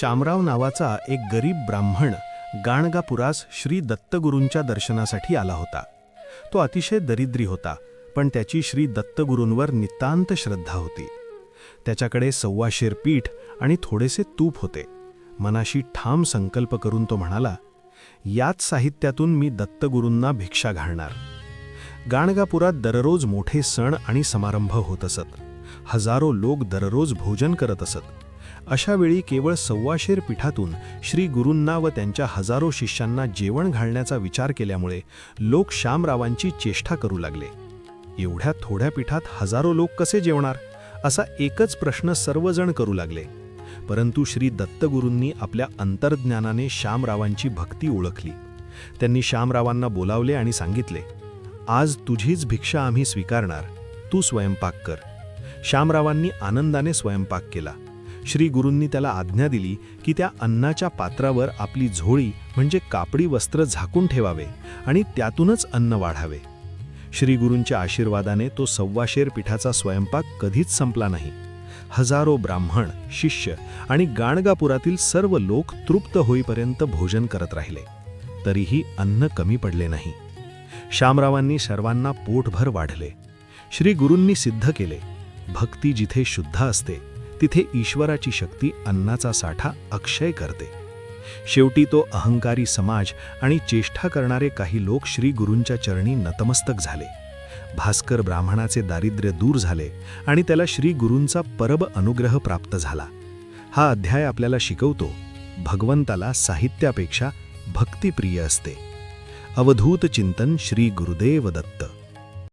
शामराव नावाचा एक गरीब ब्राह्मण गाणगापुरास श्री दत्तगुरूंच्या दर्शनासाठी आला होता. तो अतिशय दरिद्री होता, पण त्याची श्री दत्तगुरूंवर नितांत श्रद्धा होती. त्याच्याकडे 1.25 शेर पीठ आणि थोडेसे तूप होते. मनाशी ठाम संकल्प करून तो म्हणाला, याच साहित्यातून मी दत्तगुरूंना भिक्षा घालणार. गाणगापुरात दररोज मोठे सण आणि समारंभ होत असत. हजारो लोक दररोज भोजन करत असत. अशा वेळी केवळ 1.25 शेर पिठातून श्री गुरूंना व त्यांच्या हजारो शिष्यांना जेवण घालण्याचा विचार केल्यामुळे लोक शामरावांची चेष्टा करू लागले. एवढ्या थोड्या पिठात हजारो लोक कसे जेवणार, असा एकच प्रश्न सर्वजण करू लागले. परंतु श्री दत्तगुरूंनी आपल्या अंतर्ज्ञानाने शामरावांची भक्ती ओळखली. त्यांनी शामरावांना बोलावले आणि सांगितले, आज तुझीच भिक्षा आम्ही स्वीकारणार, तू स्वयंपाक कर. शामरावांनी आनंदाने स्वयंपाक केला. श्री गुरूंनी त्याला आज्ञा दिली की त्या अन्नाच्या पात्रावर आपली झोळी म्हणजे कापडी वस्त्र झाकून ठेवावे आणि त्यातूनच अन्न वाढावे. श्री गुरूंच्या आशीर्वादाने तो 1.25 शेर पिठाचा स्वयंपाक कधीच संपला नाही. हजारो ब्राह्मण, शिष्य आणि गाणगापुरातील सर्व लोक तृप्त होईपर्यंत भोजन करत राहिले. तरीही अन्न कमी पडले नाही. शामरावांनी सर्वांना पोटभर वाढले. श्री गुरूंनी सिद्ध केले, भक्ती जिथे शुद्ध असते तिथे ईश्वराची शक्ती अन्नाचा साठा अक्षय करते. शेवटी तो अहंकारी समाज आणि चेष्टा करणारे काही लोक श्री गुरूंच्या चरणी नतमस्तक झाले. भास्कर ब्राह्मणाचे दारिद्र्य दूर झाले आणि त्याला श्री गुरूंचा परब अनुग्रह प्राप्त झाला. हा अध्याय आपल्याला शिकवतो, भगवंताला साहित्यापेक्षा भक्तिप्रिय असते. अवधूत चिंतन श्री गुरुदेव दत्त.